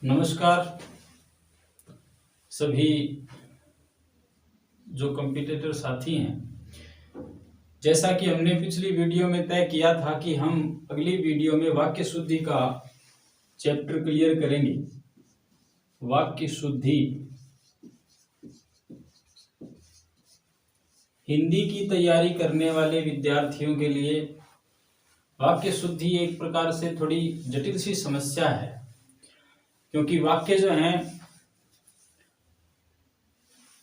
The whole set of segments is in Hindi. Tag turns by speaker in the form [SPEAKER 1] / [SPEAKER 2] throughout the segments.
[SPEAKER 1] नमस्कार सभी जो कंपटीटर साथी हैं। जैसा कि हमने पिछली वीडियो में तय किया था कि हम अगली वीडियो में वाक्य शुद्धि का चैप्टर क्लियर करेंगे। वाक्य शुद्धि हिंदी की तैयारी करने वाले विद्यार्थियों के लिए वाक्य शुद्धि एक प्रकार से थोड़ी जटिल सी समस्या है, क्योंकि वाक्य जो हैं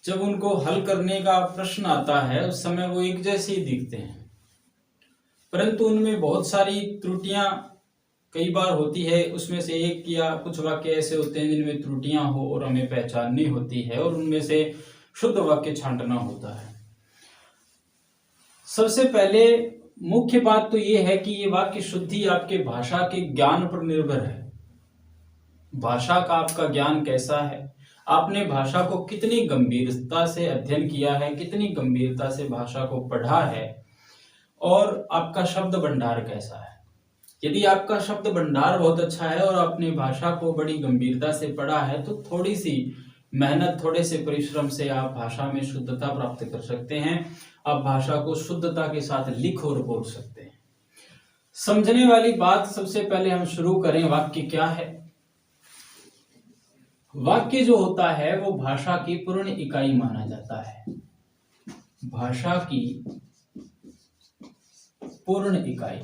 [SPEAKER 1] जब उनको हल करने का प्रश्न आता है उस समय वो एक जैसे ही दिखते हैं, परंतु उनमें बहुत सारी त्रुटियां कई बार होती है। उसमें से एक या कुछ वाक्य ऐसे होते हैं जिनमें त्रुटियां हो और हमें पहचाननी होती है और उनमें से शुद्ध वाक्य छांटना होता है। सबसे पहले मुख्य बात तो ये है कि ये वाक्य शुद्धि आपके भाषा के ज्ञान पर निर्भर है। भाषा का आपका ज्ञान कैसा है, आपने भाषा को कितनी गंभीरता से अध्ययन किया है, कितनी गंभीरता से भाषा को पढ़ा है, और आपका शब्द भंडार कैसा है। यदि आपका शब्द भंडार बहुत अच्छा है और आपने भाषा को बड़ी गंभीरता से पढ़ा है तो थोड़ी सी मेहनत, थोड़े से परिश्रम से आप भाषा में शुद्धता प्राप्त कर सकते हैं। आप भाषा को शुद्धता के साथ लिख और बोल सकते हैं। समझने वाली बात सबसे पहले हम शुरू करें, वाक्य क्या है। वाक्य जो होता है वो भाषा की पूर्ण इकाई माना जाता है। भाषा की पूर्ण इकाई।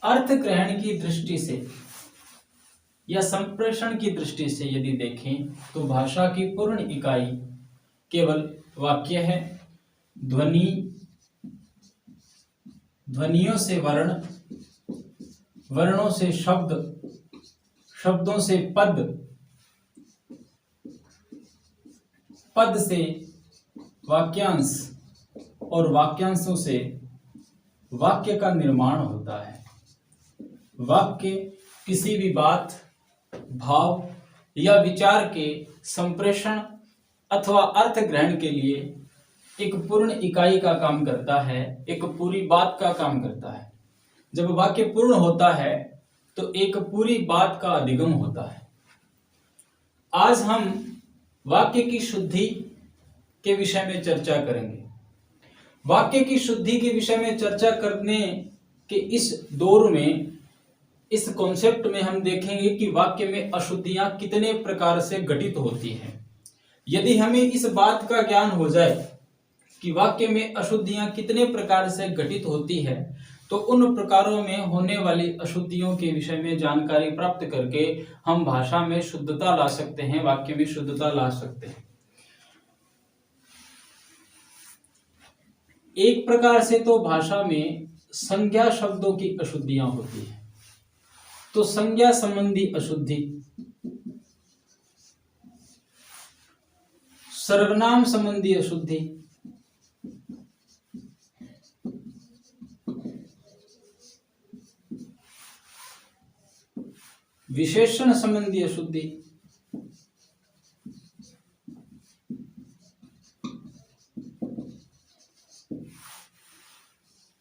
[SPEAKER 1] अर्थ ग्रहण की दृष्टि से या संप्रेषण की दृष्टि से यदि देखें तो भाषा की पूर्ण इकाई केवल वाक्य है। ध्वनि, ध्वनियों से वर्ण, वर्णों से शब्द, शब्दों से पद, पद से वाक्यांश और वाक्यांशों से वाक्य का निर्माण होता है। वाक्य किसी भी बात, भाव या विचार के संप्रेषण अथवा अर्थ ग्रहण के लिए एक पूर्ण इकाई का काम करता है, एक पूरी बात का काम करता है। जब वाक्य पूर्ण होता है तो एक पूरी बात का अधिगम होता है। आज हम वाक्य की शुद्धि के विषय में चर्चा करेंगे। वाक्य की शुद्धि के विषय में चर्चा करने के इस दौर में, इस कॉन्सेप्ट में हम देखेंगे कि वाक्य में अशुद्धियां कितने प्रकार से घटित होती हैं। यदि हमें इस बात का ज्ञान हो जाए कि वाक्य में अशुद्धियां कितने प्रकार से घटित होती है तो उन प्रकारों में होने वाली अशुद्धियों के विषय में जानकारी प्राप्त करके हम भाषा में शुद्धता ला सकते हैं, वाक्य में शुद्धता ला सकते हैं। एक प्रकार से तो भाषा में संज्ञा शब्दों की अशुद्धियां होती है। तो संज्ञा संबंधी अशुद्धि, सर्वनाम संबंधी अशुद्धि, विशेषण संबंधी अशुद्धि,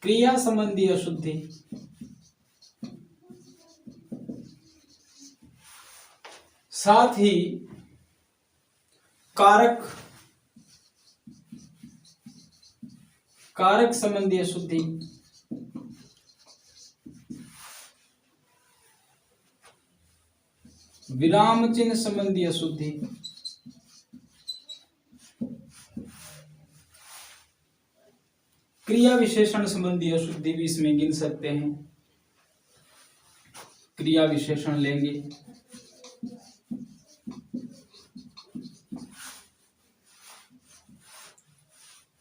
[SPEAKER 1] क्रिया संबंधी अशुद्धि, साथ ही कारक, कारक संबंधी अशुद्धि, विराम चिन्ह संबंधी अशुद्धि, क्रिया विशेषण संबंधी अशुद्धि भी इसमें गिन सकते हैं। क्रिया विशेषण लेंगे,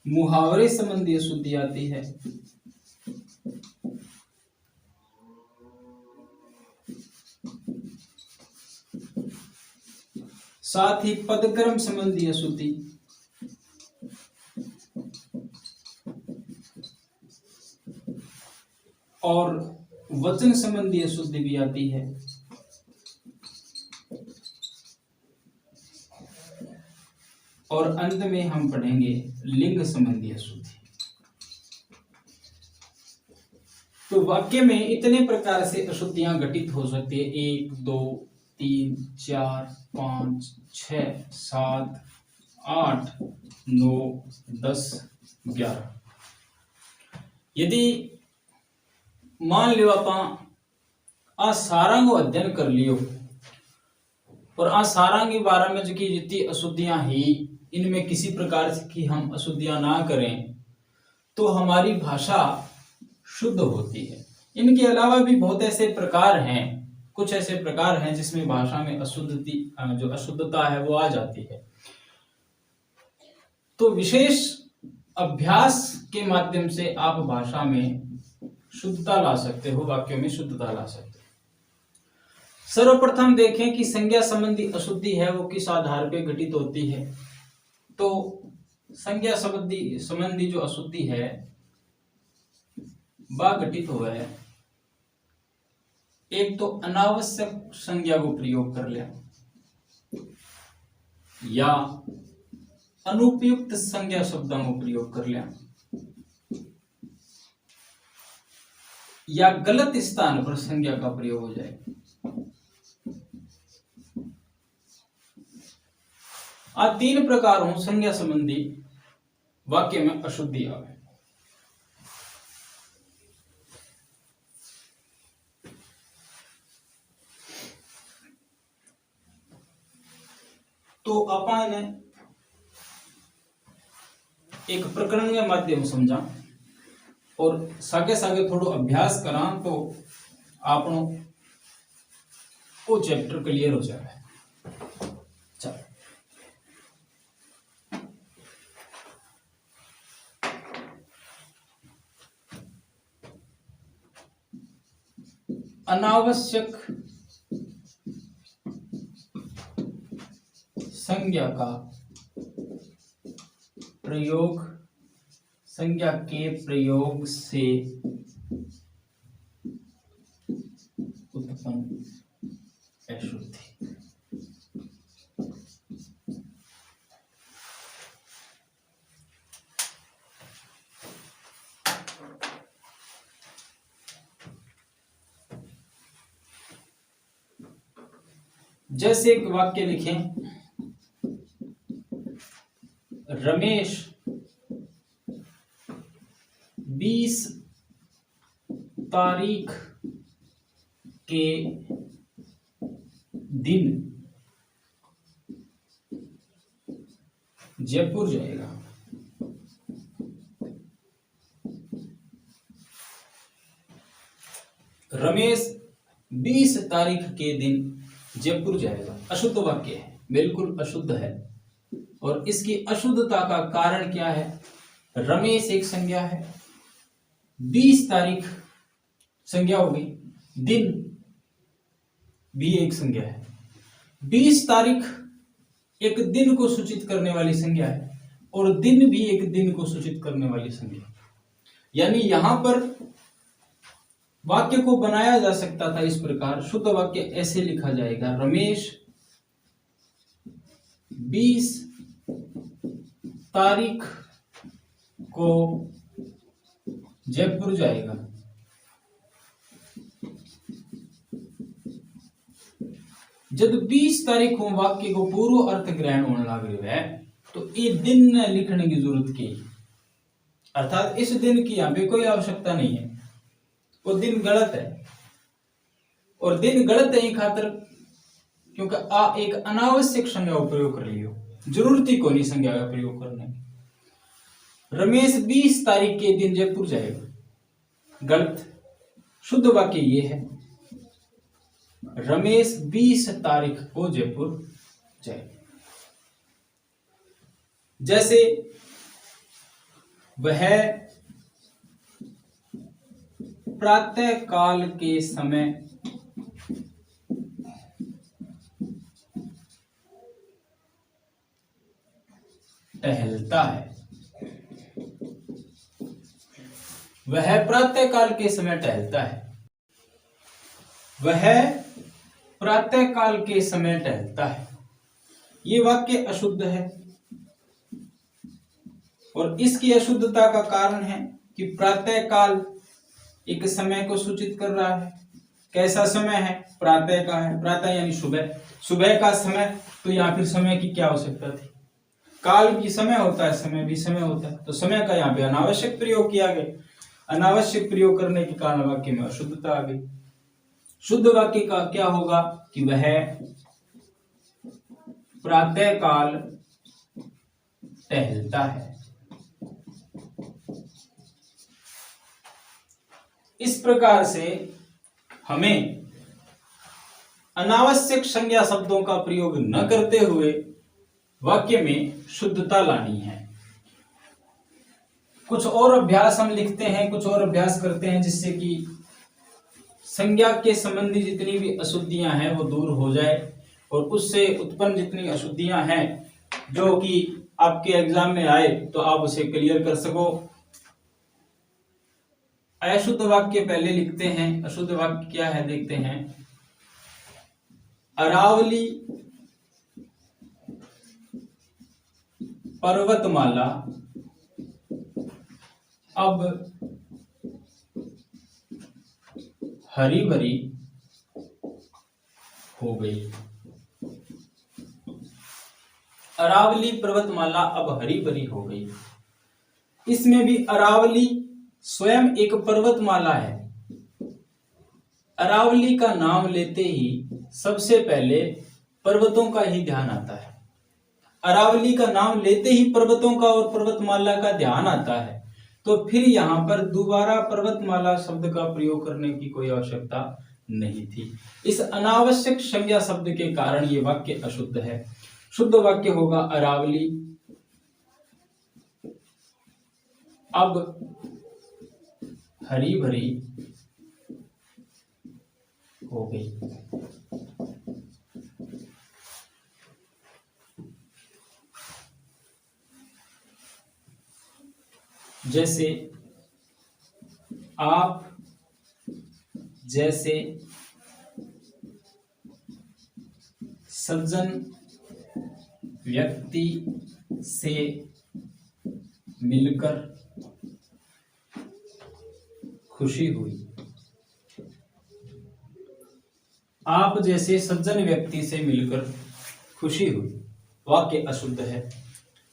[SPEAKER 1] मुहावरे संबंधी अशुद्धि आती है, साथ ही पदक्रम संबंधी अशुद्धि, और वचन संबंधी अशुद्धि भी आती है। और अंत में हम पढ़ेंगे लिंग संबंधी अशुद्धि। तो वाक्य में इतने प्रकार से अशुद्धियां घटित हो सकती है, 1 2 3 4 5 6 7 8 9 10 11। यदि मान लियो आप आ सारंग अध्ययन कर लियो और आ सारंग के बारे में जो की जितनी अशुद्धियां ही इनमें किसी प्रकार की हम अशुद्धियां ना करें तो हमारी भाषा शुद्ध होती है। इनके अलावा भी बहुत ऐसे प्रकार हैं, कुछ ऐसे प्रकार हैं जिसमें भाषा में जो अशुद्धता है वो आ जाती है। तो विशेष अभ्यास के माध्यम से आप भाषा में शुद्धता ला सकते हो, वाक्यों में शुद्धता ला सकते हो। सर्वप्रथम देखें कि संज्ञा संबंधी अशुद्धि है वो किस आधार पर घटित होती है। तो संज्ञा संबंधी जो अशुद्धि है वह घटित हुआ है, एक तो अनावश्यक संज्ञा को प्रयोग कर लिया या अनुपयुक्त संज्ञा शब्दों को प्रयोग कर लिया या गलत स्थान पर संज्ञा का प्रयोग हो जाए। आ 3 प्रकारों संज्ञा संबंधी वाक्य में अशुद्धि आवे। तो अपन ने एक प्रकरण के माध्यम समझा और सागे सागे थोड़ो अभ्यास करा तो आपनो वो चैप्टर क्लियर हो जाए। चलो अनावश्यक संज्ञा का प्रयोग, संज्ञा के प्रयोग से उत्पन्न अशुद्धि। जैसे एक वाक्य लिखें, रमेश 20 तारीख के दिन जयपुर जाएगा। रमेश 20 तारीख के दिन जयपुर जाएगा। अशुद्ध वाक्य है, बिल्कुल अशुद्ध है। और इसकी अशुद्धता का कारण क्या है? रमेश एक संज्ञा है, 20 तारीख संज्ञा हो गई, दिन भी एक संज्ञा है। 20 तारीख एक दिन को सूचित करने वाली संज्ञा है और दिन भी एक दिन को सूचित करने वाली संज्ञा। यानी यहां पर वाक्य को बनाया जा सकता था इस प्रकार, शुद्ध वाक्य ऐसे लिखा जाएगा, रमेश 20 तारीख को जयपुर जाएगा। जब 20 तारीख को वाक्य को पूर्व अर्थ ग्रहण होने लग रही है तो ये दिन लिखने की जरूरत की, अर्थात इस दिन की यहां पे कोई आवश्यकता नहीं है, वो दिन गलत है। और दिन गलत है खातर क्योंकि एक अनावश्यक संज्ञा का प्रयोग कर लियो, जरूरत ही को नहीं संज्ञा का प्रयोग करने। रमेश 20 तारीख के दिन जयपुर जाएगा, गलत। शुद्ध वाक्य ये है, रमेश 20 तारीख को जयपुर जाएगा। जैसे वह प्रातः काल के समय टहलता है। वह प्रातः काल के समय टहलता है। वह प्रातः काल के समय टहलता है। ये वाक्य अशुद्ध है और इसकी अशुद्धता का कारण है कि प्रातः काल एक समय को सूचित कर रहा है। कैसा समय है? प्रातः का है। प्रातः यानी सुबह, सुबह का समय, तो यहाँ फिर समय की क्या आवश्यकता थी? काल भी समय होता है, समय भी समय होता है, तो समय का यहाँ पे अनावश्यक प्रयोग किया गया। अनावश्यक प्रयोग करने के कारण वाक्य में अशुद्धता आ गई। शुद्ध वाक्य का क्या होगा कि वह प्रातः काल टहलता है। इस प्रकार से हमें अनावश्यक संज्ञा शब्दों का प्रयोग न करते हुए वाक्य में शुद्धता लानी है। कुछ और अभ्यास हम लिखते हैं, कुछ और अभ्यास करते हैं, जिससे कि संज्ञा के संबंधी जितनी भी अशुद्धियां हैं वो दूर हो जाए और उससे उत्पन्न जितनी अशुद्धियां हैं जो कि आपके एग्जाम में आए तो आप उसे क्लियर कर सको। अशुद्ध वाक्य पहले लिखते हैं। अशुद्ध वाक्य क्या है देखते हैं। अरावली पर्वतमाला अब हरी भरी हो गई। अरावली पर्वतमाला अब हरी भरी हो गई। इसमें भी अरावली स्वयं एक पर्वतमाला है। अरावली का नाम लेते ही सबसे पहले पर्वतों का ही ध्यान आता है। अरावली का नाम लेते ही पर्वतों का और पर्वतमाला का ध्यान आता है, तो फिर यहाँ पर दोबारा पर्वतमाला शब्द का प्रयोग करने की कोई आवश्यकता नहीं थी। इस अनावश्यक संज्ञा शब्द के कारण ये वाक्य अशुद्ध है। शुद्ध वाक्य होगा अरावली अब हरी भरी हो गई। जैसे आप जैसे सज्जन व्यक्ति से मिलकर खुशी हुई। आप जैसे सज्जन व्यक्ति से मिलकर खुशी हुई वाक्य अशुद्ध है।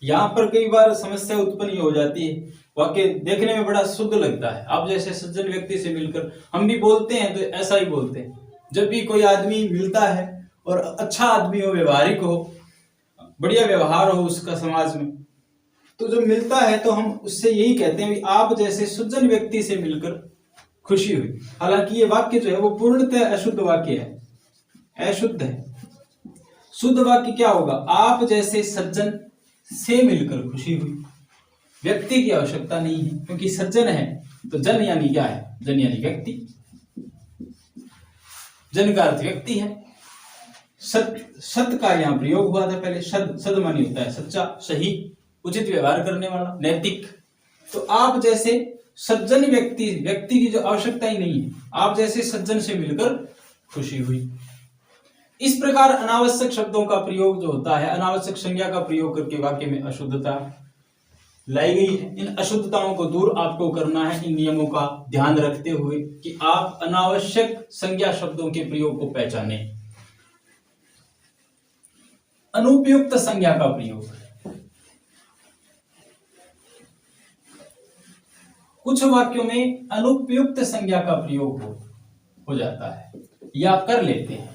[SPEAKER 1] यहां पर कई बार समस्या उत्पन्न हो जाती है। वाक्य देखने में बड़ा शुद्ध लगता है, आप जैसे सज्जन व्यक्ति से मिलकर, हम भी बोलते हैं तो ऐसा ही बोलते हैं। जब भी कोई आदमी मिलता है और अच्छा आदमी हो, व्यवहारिक हो, बढ़िया व्यवहार हो उसका समाज में, तो जब मिलता है तो हम उससे यही कहते हैं आप जैसे सज्जन व्यक्ति से मिलकर खुशी हुई। हालांकि ये वाक्य जो है वो पूर्णतः अशुद्ध वाक्य है, अशुद्ध है। शुद्ध वाक्य क्या होगा? आप जैसे सज्जन से मिलकर खुशी हुई। व्यक्ति की आवश्यकता नहीं है, क्योंकि सज्जन है तो जन यानी क्या है? जन यानी व्यक्ति। जन का अर्थ व्यक्ति है। सत का यहाँ प्रयोग हुआ था पहले। सद मानी होता है सच्चा, सही, उचित व्यवहार करने वाला, नैतिक। तो आप जैसे सज्जन व्यक्ति की जो आवश्यकता ही नहीं है, आप जैसे सज्जन से मिलकर खुशी हुई। इस प्रकार अनावश्यक शब्दों का प्रयोग जो होता है, अनावश्यक संज्ञा का प्रयोग करके वाक्य में अशुद्धता लाई गई है। इन अशुद्धताओं को दूर आपको करना है इन नियमों का ध्यान रखते हुए कि आप अनावश्यक संज्ञा शब्दों के प्रयोग को पहचाने। अनुपयुक्त संज्ञा का प्रयोग, कुछ वाक्यों में अनुपयुक्त संज्ञा का प्रयोग हो जाता है या कर लेते हैं,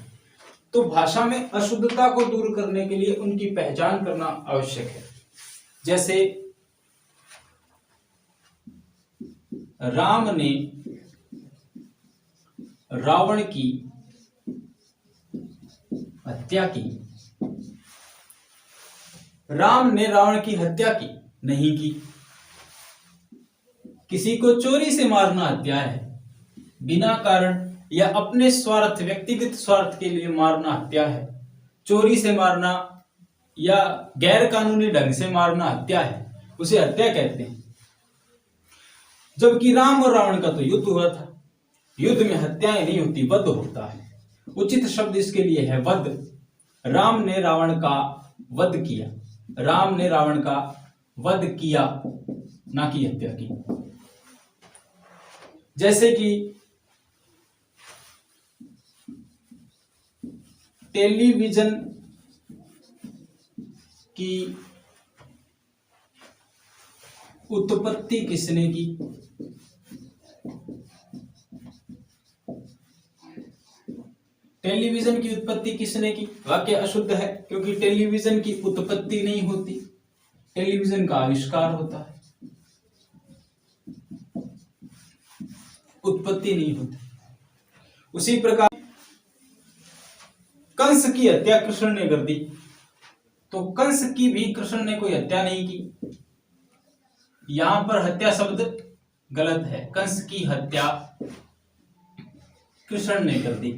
[SPEAKER 1] तो भाषा में अशुद्धता को दूर करने के लिए उनकी पहचान करना आवश्यक है। जैसे राम ने रावण की हत्या की। राम ने रावण की हत्या की नहीं की। किसी को चोरी से मारना हत्या है, बिना कारण या अपने स्वार्थ, व्यक्तिगत स्वार्थ के लिए मारना हत्या है। चोरी से मारना या गैर कानूनी ढंग से मारना हत्या है, उसे हत्या कहते हैं। जबकि राम और रावण का तो युद्ध हुआ था। युद्ध में हत्याएं नहीं होती, वध होता है। उचित शब्द इसके लिए है वध। राम ने रावण का वध किया। राम ने रावण का वध किया, ना कि हत्या की। जैसे कि टेलीविजन की उत्पत्ति किसने की? टेलीविजन की उत्पत्ति किसने की? वाक्य अशुद्ध है क्योंकि टेलीविजन की उत्पत्ति नहीं होती, टेलीविजन का आविष्कार होता है, उत्पत्ति नहीं होती। उसी प्रकार कंस की हत्या कृष्ण ने कर दी, तो कंस की भी कृष्ण ने कोई हत्या नहीं की। यहां पर हत्या शब्द गलत है, कंस की हत्या कृष्ण ने कर दी।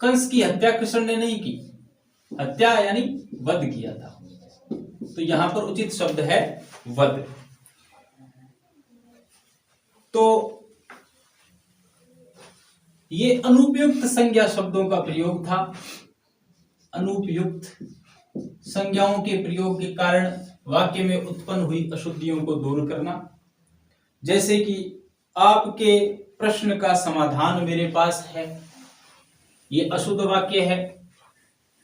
[SPEAKER 1] कंस की हत्या कृष्ण ने नहीं की, हत्या यानी वध किया था, तो यहां पर उचित शब्द है वध। तो ये अनुपयुक्त संज्ञा शब्दों का प्रयोग था। अनुपयुक्त संज्ञाओं के प्रयोग के कारण वाक्य में उत्पन्न हुई अशुद्धियों को दूर करना। जैसे कि आपके प्रश्न का समाधान मेरे पास है, ये अशुद्ध वाक्य है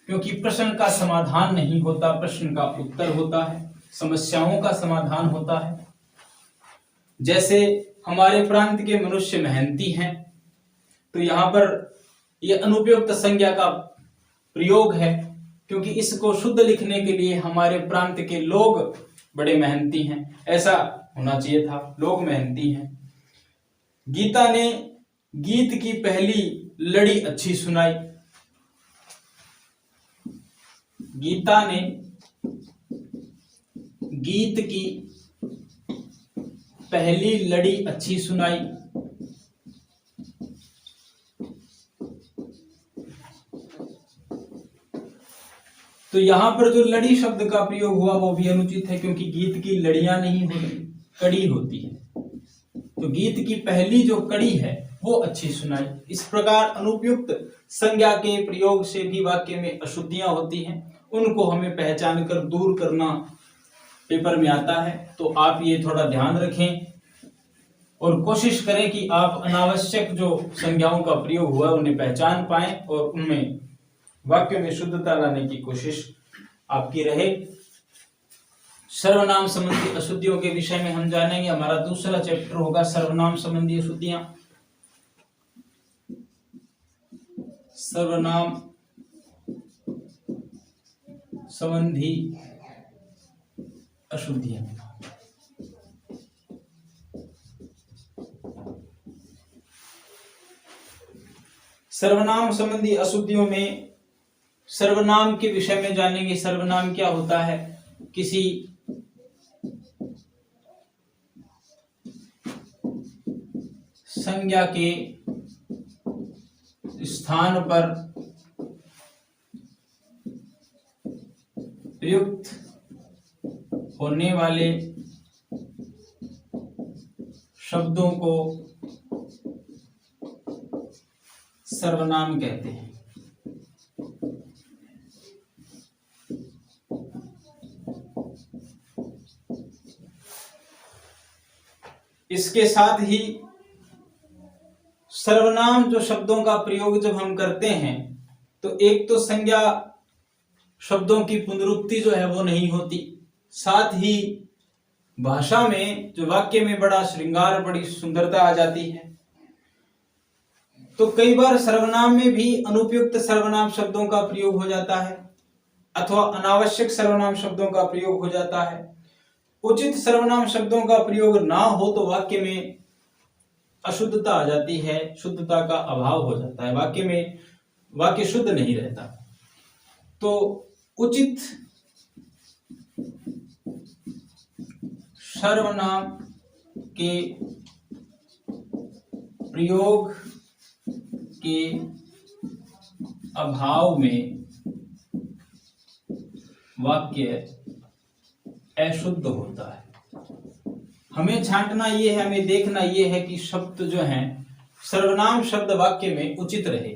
[SPEAKER 1] क्योंकि प्रश्न का समाधान नहीं होता, प्रश्न का उत्तर होता है, समस्याओं का समाधान होता है। जैसे हमारे प्रांत के मनुष्य मेहनती हैं, तो यहां पर यह अनुपयुक्त संज्ञा का प्रयोग है क्योंकि इसको शुद्ध लिखने के लिए हमारे प्रांत के लोग बड़े मेहनती हैं, ऐसा होना चाहिए था, लोग मेहनती हैं। गीता ने गीत की पहली लड़ी अच्छी सुनाई। गीता ने गीत की पहली लड़ी अच्छी सुनाई। तो यहां पर जो लड़ी शब्द का प्रयोग हुआ वो भी अनुचित है क्योंकि गीत की लड़ियां नहीं होती, कड़ी होती है। तो गीत की पहली जो कड़ी है वो अच्छी सुनाई। इस प्रकार अनुपयुक्त संज्ञा के प्रयोग से भी वाक्य में अशुद्धियां होती हैं, उनको हमें पहचान कर दूर करना पेपर में आता है। तो आप ये थोड़ा ध्यान रखें और कोशिश करें कि आप अनावश्यक जो संज्ञाओं का प्रयोग हुआ उन्हें पहचान पाएं और उनमें वाक्य में शुद्धता लाने की कोशिश आपकी रहे। सर्वनाम संबंधी अशुद्धियों के विषय में हम जानेंगे। हमारा दूसरा चैप्टर होगा सर्वनाम संबंधी अशुद्धियां। सर्वनाम संबंधी अशुद्धियां। सर्वनाम संबंधी अशुद्धियों में सर्वनाम के विषय में जानेंगे। सर्वनाम क्या होता है? किसी संज्ञा के स्थान पर प्रयुक्त होने वाले शब्दों को सर्वनाम कहते हैं। इसके साथ ही सर्वनाम जो शब्दों का प्रयोग जब हम करते हैं तो एक तो संज्ञा शब्दों की पुनरुक्ति जो है वो नहीं होती, साथ ही भाषा में जो वाक्य में बड़ा श्रृंगार, बड़ी सुंदरता आ जाती है। तो कई बार सर्वनाम में भी अनुपयुक्त सर्वनाम शब्दों का प्रयोग हो जाता है अथवा अनावश्यक सर्वनाम शब्दों का प्रयोग हो जाता है। उचित सर्वनाम शब्दों का प्रयोग ना हो तो वाक्य में अशुद्धता आ जाती है, शुद्धता का अभाव हो जाता है, वाक्य में वाक्य शुद्ध नहीं रहता। तो उचित सर्वनाम के प्रयोग के अभाव में वाक्य अशुद्ध होता है। हमें छांटना ये है, हमें देखना ये है कि शब्द जो हैं सर्वनाम शब्द वाक्य में उचित रहे।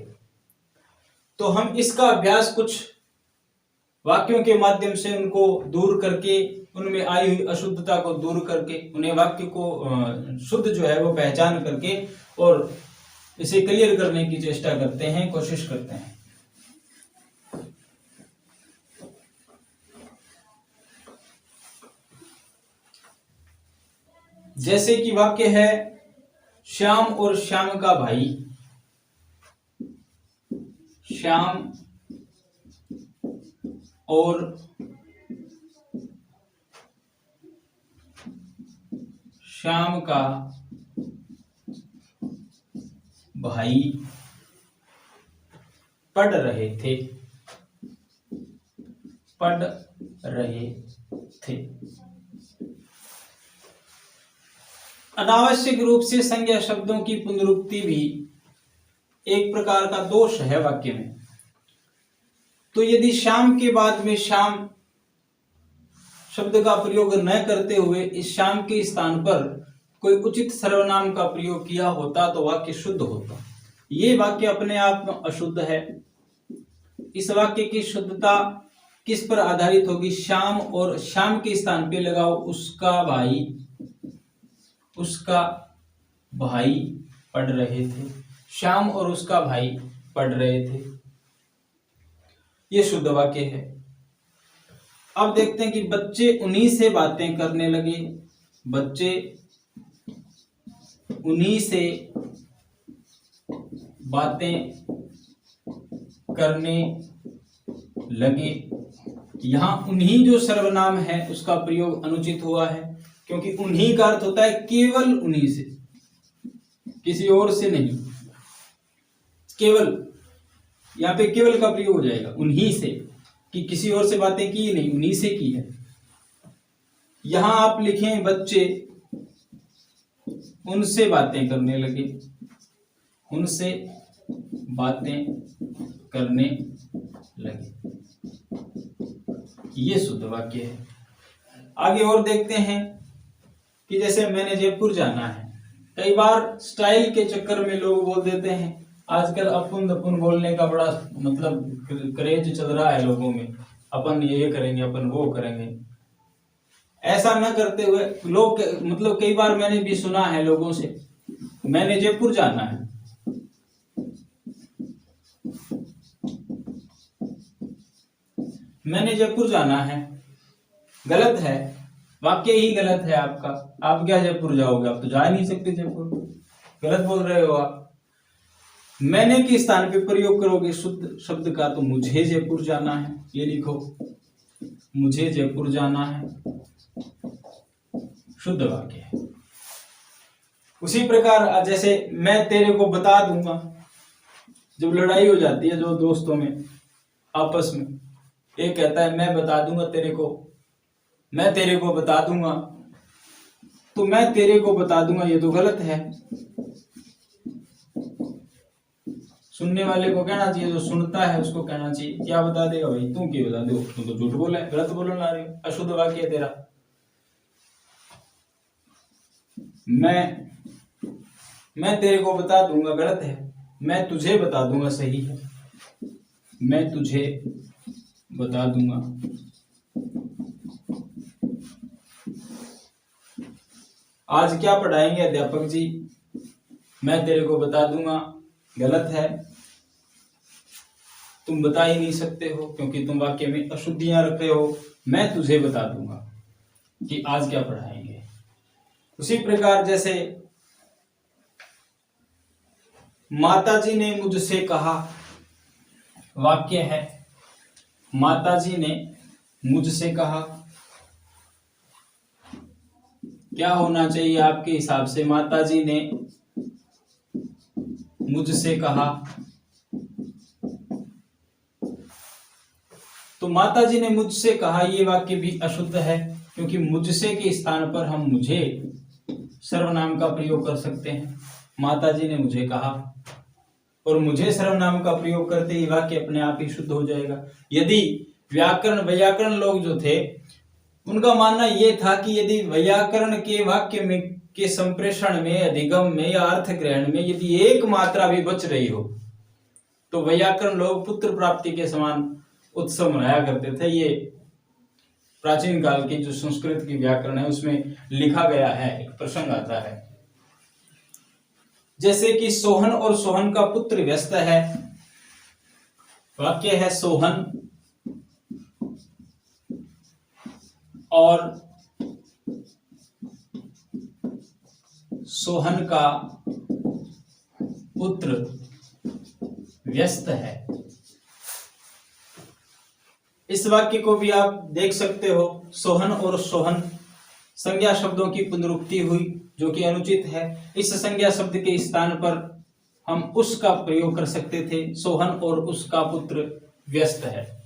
[SPEAKER 1] तो हम इसका अभ्यास कुछ वाक्यों के माध्यम से उनको दूर करके, उनमें आई हुई अशुद्धता को दूर करके, उन्हें वाक्य को शुद्ध जो है वो पहचान करके और इसे क्लियर करने की चेष्टा करते हैं, कोशिश करते हैं। जैसे कि वाक्य है श्याम और श्याम का भाई, श्याम और श्याम का भाई पढ़ रहे थे, पढ़ रहे थे। अनावश्यक रूप से संज्ञा शब्दों की पुनरुक्ति भी एक प्रकार का दोष है वाक्य में। तो यदि श्याम के बाद में श्याम शब्द का प्रयोग न करते हुए इस श्याम के स्थान पर कोई उचित सर्वनाम का प्रयोग किया होता तो वाक्य शुद्ध होता। ये वाक्य अपने आप में अशुद्ध है। इस वाक्य की शुद्धता किस पर आधारित होगी? श्याम और श्याम के स्थान पे लगाओ उसका भाई, उसका भाई पढ़ रहे थे। श्याम और उसका भाई पढ़ रहे थे, ये शुद्ध वाक्य है। अब देखते हैं कि बच्चे उन्हीं से बातें करने लगे, बच्चे उन्हीं से बातें करने लगे। यहां उन्हीं जो सर्वनाम है उसका प्रयोग अनुचित हुआ है, क्योंकि उन्हीं का अर्थ होता है केवल उन्हीं से, किसी और से नहीं। केवल, यहां पे केवल का प्रयोग हो जाएगा उन्हीं से, कि किसी और से बातें की नहीं, उन्हीं से की है। यहां आप लिखें बच्चे उनसे बातें करने लगे, उनसे बातें करने लगे, ये शुद्ध वाक्य है। आगे और देखते हैं कि जैसे मैंने जयपुर जाना है। कई बार स्टाइल के चक्कर में लोग बोल देते हैं, आजकल अपन दपुन बोलने का बड़ा मतलब क्रेज चल रहा है लोगों में, अपन ये करेंगे, अपन वो करेंगे। ऐसा न करते हुए लोग, मतलब कई बार मैंने भी सुना है लोगों से, मैंने जयपुर जाना है, मैंने जयपुर जाना है, गलत है, वाक्य ही गलत है आपका। आप क्या जयपुर जाओगे? आप तो जा नहीं सकते जयपुर, गलत बोल रहे हो आप। मैंने के स्थान पे प्रयोग करोगे शुद्ध शब्द का, तो मुझे जयपुर जाना है, ये लिखो, मुझे जयपुर जाना है, शुद्ध वाक्य है। उसी प्रकार जैसे मैं तेरे को बता दूंगा, जब लड़ाई हो जाती है जो दोस्तों में आपस में, एक कहता है मैं बता दूंगा तेरे को, मैं तेरे को बता दूंगा, तो मैं तेरे को बता दूंगा ये तो गलत है। सुनने वाले को कहना चाहिए, जो सुनता है उसको कहना चाहिए, क्या बता देगा भाई, तू क्या बता दे, तू तो झूठ बोला है, गलत बोलने ला रही है, अशुद्ध वाक्य है तेरा। मैं तेरे को बता दूंगा गलत है, मैं तुझे बता दूंगा सही है, मैं तुझे बता दूंगा। आज क्या पढ़ाएंगे अध्यापक जी? मैं तेरे को बता दूंगा गलत है, तुम बता ही नहीं सकते हो क्योंकि तुम वाक्य में अशुद्धियां रख रहे हो। मैं तुझे बता दूंगा कि आज क्या पढ़ाएंगे। उसी प्रकार जैसे माताजी ने मुझसे कहा, वाक्य है माताजी ने मुझसे कहा, क्या होना चाहिए आपके हिसाब से? माताजी ने मुझसे कहा, तो माताजी ने मुझसे कहा ये वाक्य भी अशुद्ध है, क्योंकि मुझसे के स्थान पर हम मुझे सर्वनाम का प्रयोग कर सकते हैं। माताजी ने मुझे कहा, और मुझे सर्वनाम का प्रयोग करते ही वाक्य अपने आप ही शुद्ध हो जाएगा। यदि व्याकरण लोग जो थे उनका मानना यह था कि यदि व्याकरण के वाक्य में के संप्रेषण में, अधिगम में या अर्थ ग्रहण में यदि एक मात्रा भी बच रही हो तो व्याकरण लोग पुत्र प्राप्ति के समान उत्सव मनाया करते थे। ये प्राचीन काल की जो संस्कृत की व्याकरण है उसमें लिखा गया है, एक प्रसंग आता है। जैसे कि सोहन और सोहन का पुत्र व्यस्त है। वाक्य है सोहन और सोहन का पुत्र व्यस्त है। इस वाक्य को भी आप देख सकते हो। सोहन और सोहन संज्ञा शब्दों की पुनरुक्ति हुई जो कि अनुचित है। इस संज्ञा शब्द के स्थान पर हम उसका प्रयोग कर सकते थे। सोहन और उसका पुत्र व्यस्त है,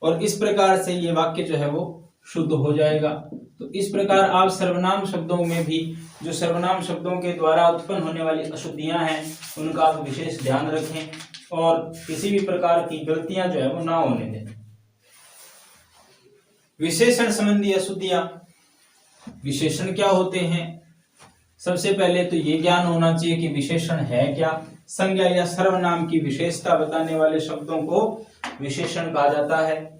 [SPEAKER 1] और इस प्रकार से ये वाक्य जो है वो शुद्ध हो जाएगा। तो इस प्रकार आप सर्वनाम शब्दों में भी जो सर्वनाम शब्दों के द्वारा उत्पन्न होने वाली अशुद्धियां हैं उनका आप विशेष ध्यान रखें और किसी भी प्रकार की गलतियां जो है वो ना होने दें। विशेषण संबंधी अशुद्धियां। विशेषण क्या होते हैं? सबसे पहले तो ये ज्ञान होना चाहिए कि विशेषण है क्या। संज्ञा या सर्वनाम की विशेषता बताने वाले शब्दों को विशेषण कहा जाता है।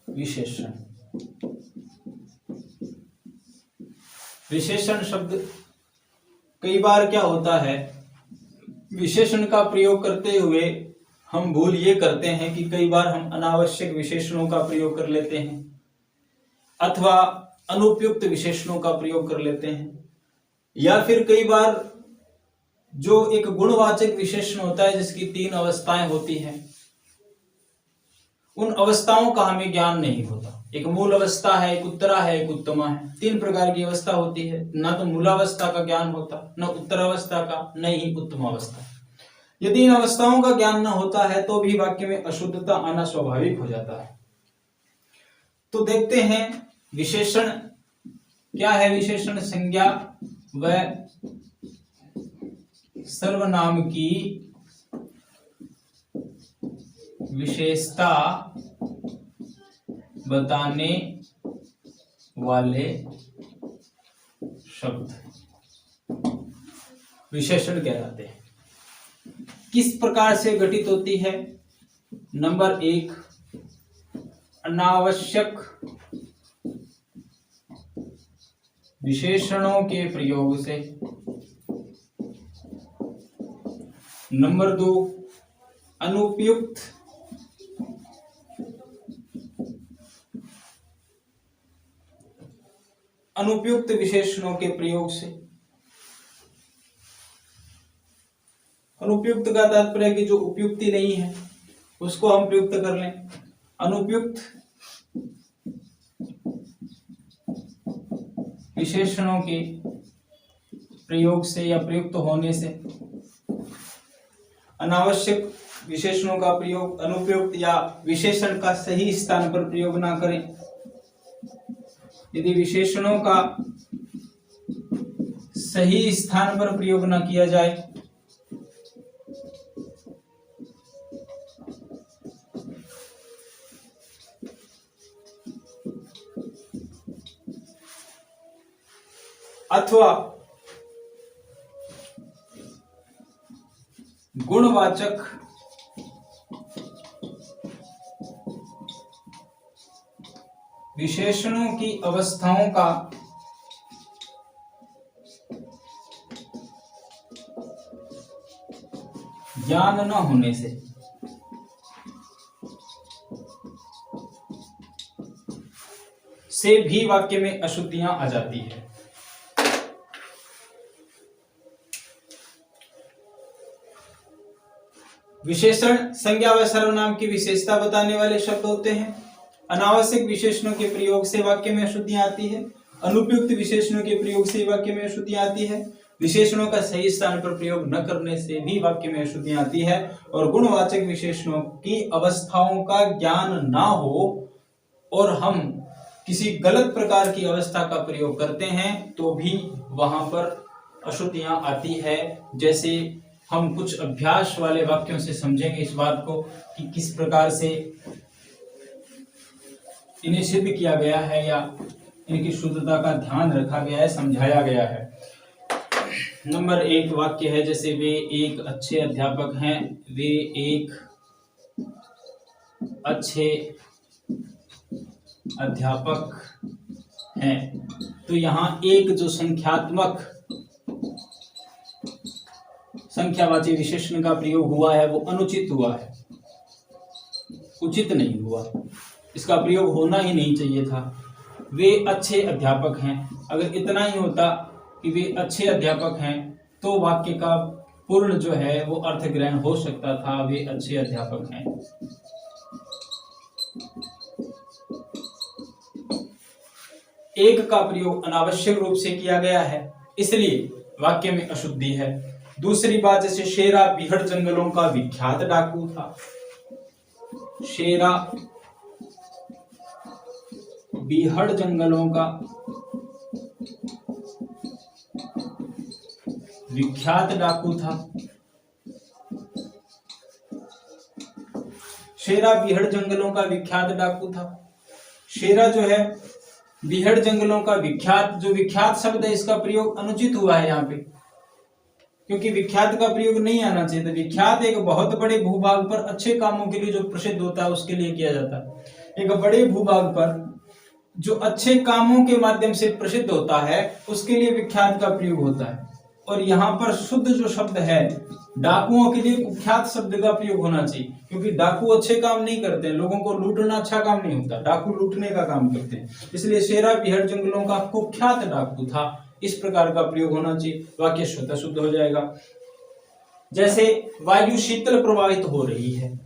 [SPEAKER 1] विशेषण, विशेषण शब्द कई बार क्या होता है, विशेषण का प्रयोग करते हुए हम भूल ये करते हैं कि कई बार हम अनावश्यक विशेषणों का प्रयोग कर लेते हैं अथवा अनुपयुक्त विशेषणों का प्रयोग कर लेते हैं, या फिर कई बार जो एक गुणवाचक विशेषण होता है जिसकी 3 अवस्थाएं होती हैं, उन अवस्थाओं का हमें ज्ञान नहीं होता। एक मूल अवस्था है, एक उत्तरा है, एक उत्तमा है। 3 प्रकार की अवस्था होती है। ना तो मूलावस्था का ज्ञान होता, न उत्तरावस्था का, न ही उत्तमावस्था। यदि इन अवस्थाओं का ज्ञान न होता है तो भी वाक्य में अशुद्धता आना स्वाभाविक हो जाता है। तो देखते हैं विशेषण क्या है। विशेषण संज्ञा व सर्वनाम की विशेषता बताने वाले शब्द विशेषण कहलाते हैं। किस प्रकार से गठित होती है? नंबर 1, अनावश्यक विशेषणों के प्रयोग से। नंबर 2, अनुपयुक्त विशेषणों के प्रयोग से। अनुपयुक्त का तात्पर्य कि जो उपयुक्ति नहीं है उसको हम प्रयुक्त कर लें। अनुपयुक्त विशेषणों के प्रयोग से या प्रयुक्त होने से। अनावश्यक विशेषणों का प्रयोग, अनुपयुक्त या विशेषण का सही स्थान पर प्रयोग ना करें। यदि विशेषणों का सही स्थान पर प्रयोग न किया जाए अथवा गुणवाचक विशेषणों की अवस्थाओं का ज्ञान न होने से भी वाक्य में अशुद्धियां आ जाती है। विशेषण संज्ञा व सर्वनाम की विशेषता बताने वाले शब्द होते हैं। अनावश्यक विशेषणों के प्रयोग से वाक्य में अशुद्धियां आती है। अनुपयुक्त विशेषणों के प्रयोग से वाक्य में अशुद्धियां आती है। विशेषणों का सही स्थान पर प्रयोग न करने से भी वाक्य में अशुद्धियां आती है। और गुणवाचक विशेषणों की अवस्थाओं का ज्ञान ना हो और हम किसी गलत प्रकार की अवस्था का प्रयोग करते हैं तो भी वहां पर अशुद्धियां आती है। जैसे हम कुछ अभ्यास वाले वाक्यों से समझेंगे इस बात को कि किस प्रकार से इन्हें सिद्ध किया गया है या इनकी शुद्धता का ध्यान रखा गया है, समझाया गया है। नंबर 1 वाक्य है, जैसे वे एक अच्छे अध्यापक हैं, वे एक अच्छे अध्यापक हैं। तो यहाँ एक जो संख्यावाची विशेषण का प्रयोग हुआ है वो अनुचित हुआ है, उचित नहीं हुआ, इसका प्रयोग होना ही नहीं चाहिए था। वे अच्छे अध्यापक हैं, अगर इतना ही होता कि वे अच्छे अध्यापक हैं तो वाक्य का पूर्ण जो है वो अर्थ ग्रहण हो सकता था, वे अच्छे अध्यापक हैं। एक का प्रयोग अनावश्यक रूप से किया गया है, इसलिए वाक्य में अशुद्धि है। दूसरी बात, जैसे शेरा बीहड़ जंगलों का विख्यात डाकू था, शेरा बीहड़ जंगलों का विख्यात डाकू था। शेरा बीहड़ जंगलों का विख्यात डाकू था। शेरा जो है बीहड़ जंगलों का विख्यात, जो विख्यात शब्द है इसका प्रयोग अनुचित हुआ है यहाँ पे, क्योंकि विख्यात का प्रयोग नहीं आना चाहिए था। विख्यात एक बहुत बड़े भूभाग पर अच्छे कामों के लिए जो प्रसिद्ध होता है उसके लिए किया जाता है। एक बड़े भूभाग पर जो अच्छे कामों के माध्यम से प्रसिद्ध होता है उसके लिए विख्यात का प्रयोग होता है। और यहाँ पर शुद्ध जो शब्द है डाकुओं के लिए कुख्यात शब्द का प्रयोग होना चाहिए, क्योंकि डाकू अच्छे काम नहीं करते हैं, लोगों को लूटना अच्छा काम नहीं होता, डाकू लूटने का काम करते हैं। इसलिए शेरा बीहड़ जंगलों का कुख्यात डाकू था, इस प्रकार का प्रयोग होना चाहिए, वाक्य स्वतः शुद्ध हो जाएगा। जैसे वायु शीतल प्रवाहित हो रही है,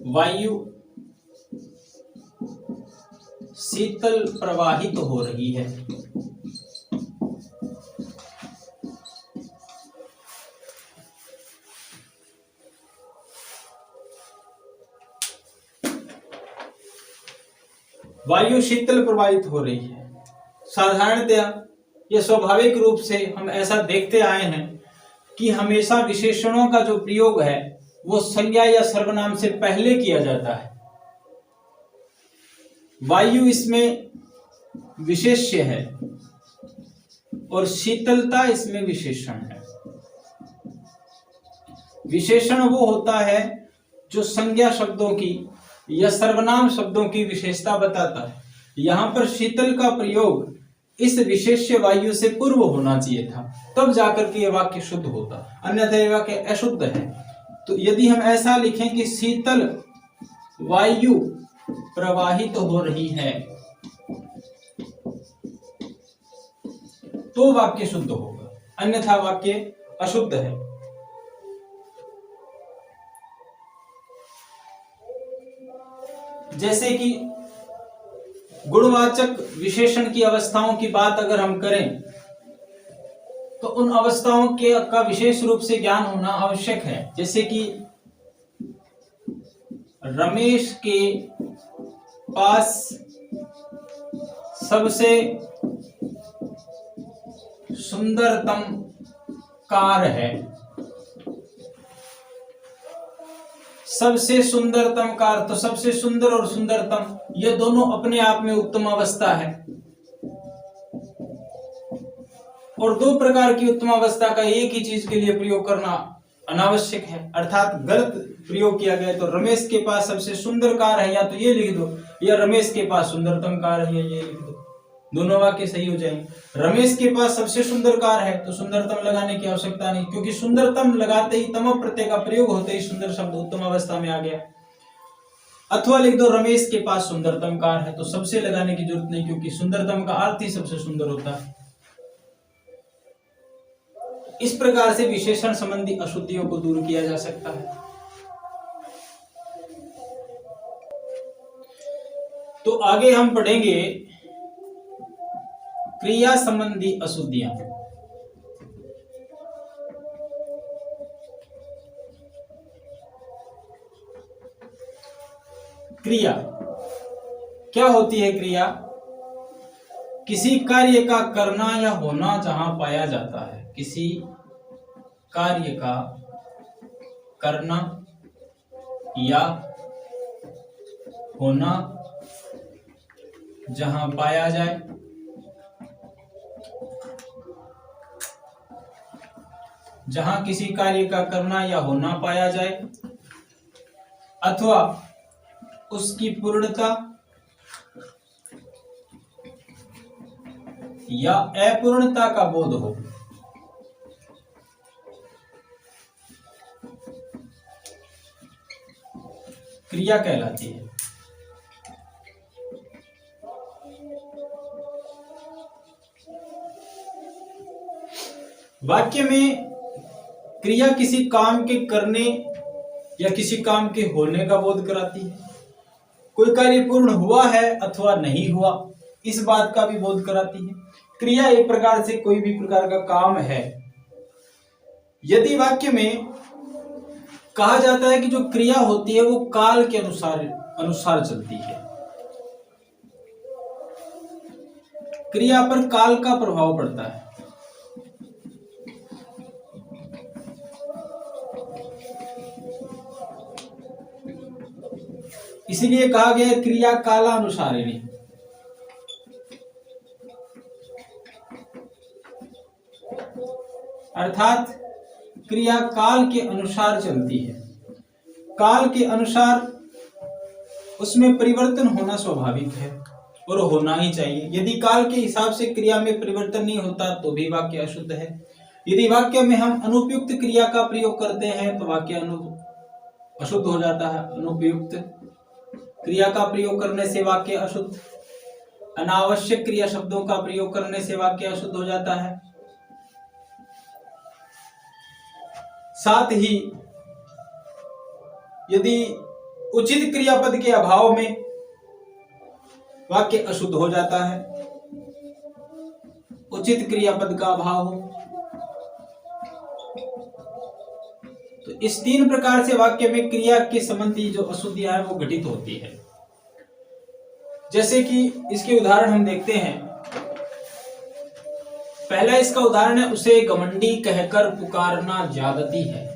[SPEAKER 1] वायु शीतल प्रवाहित हो रही है। वायु शीतल प्रवाहित हो रही है, साधारणतया यह स्वाभाविक रूप से हम ऐसा देखते आए हैं कि हमेशा विशेषणों का जो प्रयोग है वो संज्ञा या सर्वनाम से पहले किया जाता है। वायु इसमें विशेष्य है और शीतलता इसमें विशेषण है। विशेषण वो होता है जो संज्ञा शब्दों की या सर्वनाम शब्दों की विशेषता बताता है। यहां पर शीतल का प्रयोग इस विशेष्य वायु से पूर्व होना चाहिए था, तब जाकर के यह वाक्य शुद्ध होता, अन्यथा यह वाक्य अशुद्ध है। तो यदि हम ऐसा लिखें कि शीतल वायु प्रवाहित हो रही है तो वाक्य शुद्ध होगा, अन्यथा वाक्य अशुद्ध है। जैसे कि गुणवाचक विशेषण की अवस्थाओं की बात अगर हम करें तो उन अवस्थाओं के का विशेष रूप से ज्ञान होना आवश्यक है। जैसे कि रमेश के पास सबसे सुंदरतम कार है। सबसे सुंदरतम कार, तो सबसे सुंदर और सुंदरतम ये दोनों अपने आप में उत्तम अवस्था है, और दो प्रकार की उत्तम अवस्था का एक ही चीज के लिए प्रयोग करना अनावश्यक है, अर्थात गलत प्रयोग किया गया। तो रमेश के पास सबसे सुंदर कार है, या तो ये लिख दो, या रमेश के पास सुंदरतम कार है, या ये लिख दो, दोनों वाक्य सही हो जाएंगे। रमेश के पास सबसे सुंदर कार है तो सुंदरतम लगाने की आवश्यकता नहीं, क्योंकि सुंदरतम लगाते ही तम प्रत्यय का प्रयोग होते ही सुंदर शब्द उत्तम अवस्था में आ गया। अथवा लिख दो रमेश के पास सुंदरतम कार है, तो सबसे लगाने की जरूरत नहीं, क्योंकि सुंदरतम का अर्थ ही सबसे सुंदर होता है। इस प्रकार से विशेषण संबंधी अशुद्धियों को दूर किया जा सकता है। तो आगे हम पढ़ेंगे क्रिया संबंधी अशुद्धियां। क्रिया क्या होती है? क्रिया किसी कार्य का करना या होना जहां पाया जाता है, किसी कार्य का करना या होना जहां पाया जाए, जहां किसी कार्य का करना या होना पाया जाए, अथवा उसकी पूर्णता या अपूर्णता का बोध हो, क्रिया कहलाती है। वाक्य में क्रिया किसी काम के करने या किसी काम के होने का बोध कराती है। कोई कार्य पूर्ण हुआ है अथवा नहीं हुआ, इस बात का भी बोध कराती है। क्रिया एक प्रकार से कोई भी प्रकार का काम है। यदि वाक्य में कहा जाता है कि जो क्रिया होती है वो काल के अनुसार चलती है, क्रिया पर काल का प्रभाव पड़ता है, इसलिए कहा गया क्रिया कालानुसारिणी। अर्थात क्रिया काल के अनुसार चलती है। काल के अनुसार उसमें परिवर्तन होना स्वाभाविक है और होना ही चाहिए। यदि काल के हिसाब से क्रिया में परिवर्तन नहीं होता तो भी वाक्य अशुद्ध है। यदि वाक्य में हम अनुपयुक्त क्रिया का प्रयोग करते हैं तो वाक्य अशुद्ध हो जाता है। अनुपयुक्त क्रिया का प्रयोग करने से वाक्य अशुद्ध, अनावश्यक क्रिया शब्दों का प्रयोग करने से वाक्य अशुद्ध हो जाता है। साथ ही यदि उचित क्रियापद के अभाव में वाक्य अशुद्ध हो जाता है, उचित क्रियापद का अभाव हो, तो इस तीन प्रकार से वाक्य में क्रिया के संबंधी जो अशुद्धियां है वो घटित होती है। जैसे कि इसके उदाहरण हम देखते हैं। पहला इसका उदाहरण है, उसे घमंडी कहकर पुकारना ज्यादती है।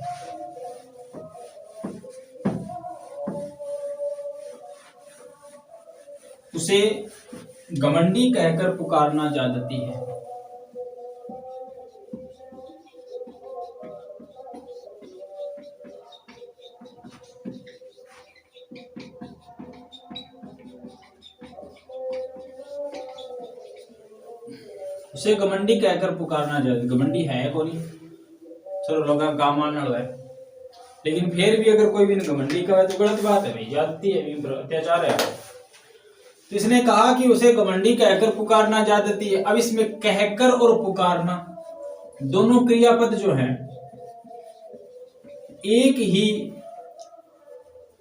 [SPEAKER 1] उसे घमंडी कहकर पुकारना ज्यादती है। उसे घमंडी कहकर पुकारना ज्यादती, घमंडी है कौन? चलो लोगों का काम आने वाला है, लेकिन फिर भी अगर कोई भी घमंडी का तो गलत बात है भाई, ज्यादती है, अत्याचार है। तो इसने कहा कि उसे घमंडी कहकर पुकारना ज्यादती है। अब इसमें कहकर और पुकारना दोनों क्रियापद जो हैं एक ही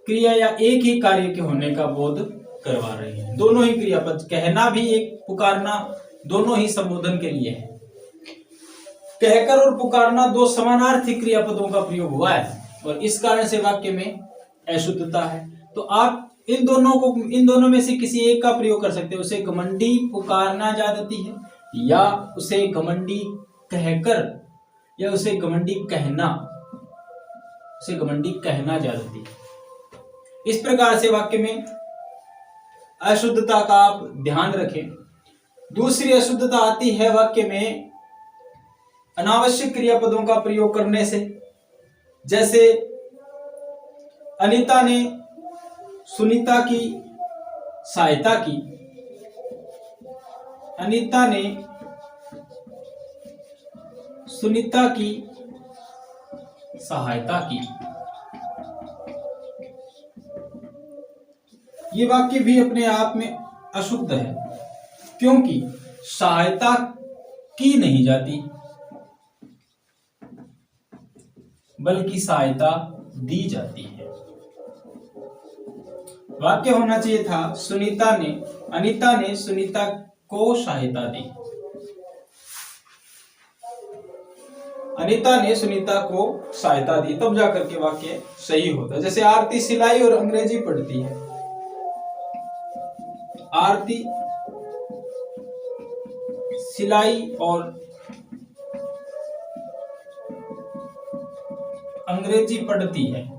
[SPEAKER 1] क्रिया या एक ही कार्य के होने का बोध करवा रहे हैं। दोनों ही क्रियापद, कहना भी एक, पुकारना, दोनों ही संबोधन के लिए है। कहकर और पुकारना दो समानार्थी क्रियापदों का प्रयोग हुआ है और इस कारण से वाक्य में अशुद्धता है। तो आप इन दोनों में से किसी एक का प्रयोग कर सकते हैं। उसे घमंडी पुकारना ज्यादती है, या उसे घमंडी कहकर, या उसे घमंडी कहना ज्यादती है। इस प्रकार से वाक्य में अशुद्धता का आप ध्यान रखें। दूसरी अशुद्धता आती है वाक्य में अनावश्यक क्रियापदों का प्रयोग करने से। जैसे अनीता ने सुनीता की सहायता की, अनीता ने सुनीता की सहायता की। ये वाक्य भी अपने आप में अशुद्ध है, क्योंकि सहायता की नहीं जाती बल्कि सहायता दी जाती है। वाक्य होना चाहिए था, अनीता ने सुनीता को सहायता दी। अनीता ने सुनीता को सहायता दी, तब जाकर के वाक्य सही होता है। जैसे आरती सिलाई और अंग्रेजी पढ़ती है। आरती सिलाई और अंग्रेजी पढ़ती है।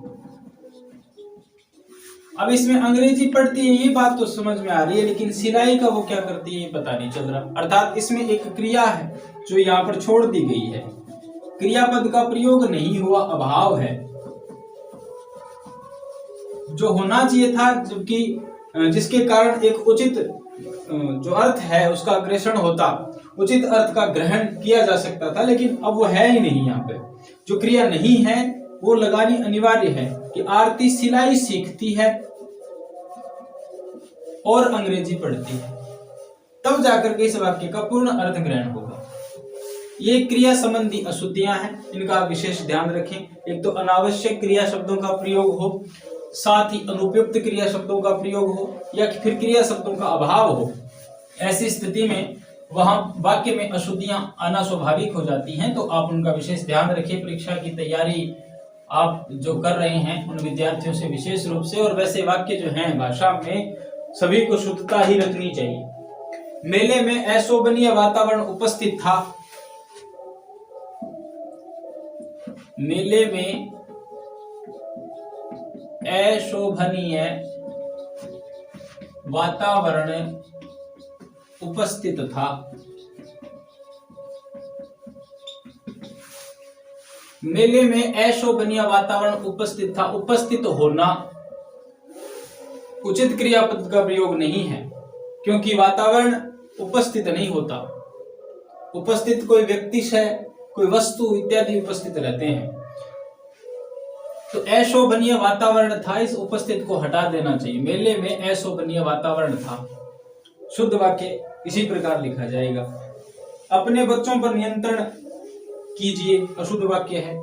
[SPEAKER 1] अब इसमें अंग्रेजी पढ़ती है ये बात तो समझ में आ रही है, लेकिन सिलाई का वो क्या करती है ये पता नहीं चल रहा। अर्थात इसमें एक क्रिया है जो यहाँ पर छोड़ दी गई है, क्रियापद का प्रयोग नहीं हुआ, अभाव है। जो होना चाहिए था, जबकि जिसके कारण एक उचित जो अर्थ है उसका अग्रेषण होता, उचित अर्थ का ग्रहण किया जा सकता था, लेकिन अब वो है ही नहीं। यहाँ पे जो क्रिया नहीं है वो लगानी अनिवार्य है कि आरती सिलाई सीखती है और अंग्रेजी पढ़ती है, तब जाकर के इस वाक्य का पूर्ण अर्थ ग्रहण होगा। ये क्रिया संबंधी अशुद्धियां हैं, इनका विशेष ध्यान रखें। एक तो अनावश्यक क्रिया शब्दों का प्रयोग हो, साथ ही अनुपयुक्त क्रिया शब्दों का प्रयोग हो, या फिर क्रिया शब्दों का अभाव हो। ऐसी स्थिति में वहां वाक्य में अशुद्धियां आना स्वाभाविक हो जाती हैं, तो आप उनका विशेष ध्यान रखें। परीक्षा की तैयारी आप जो कर रहे हैं उन विद्यार्थियों से विशेष रूप से, और वैसे वाक्य जो हैं भाषा में सभी को शुद्धता ही रखनी चाहिए। मेले में अशोभनीय वातावरण उपस्थित था। मेले में अशोभनीय वातावरण उपस्थित था। मेले में अशोभनीय वातावरण उपस्थित था। उपस्थित होना उचित क्रियापद का प्रयोग नहीं है, क्योंकि वातावरण उपस्थित नहीं होता। उपस्थित कोई व्यक्ति है, कोई वस्तु इत्यादि उपस्थित रहते हैं। तो अशोभनीय वातावरण था, इस उपस्थित को हटा देना चाहिए। मेले में अशोभनीय वातावरण था। शुद्ध वाक्य इसी प्रकार लिखा जाएगा। अपने बच्चों पर नियंत्रण कीजिए, अशुद्ध वाक्य है।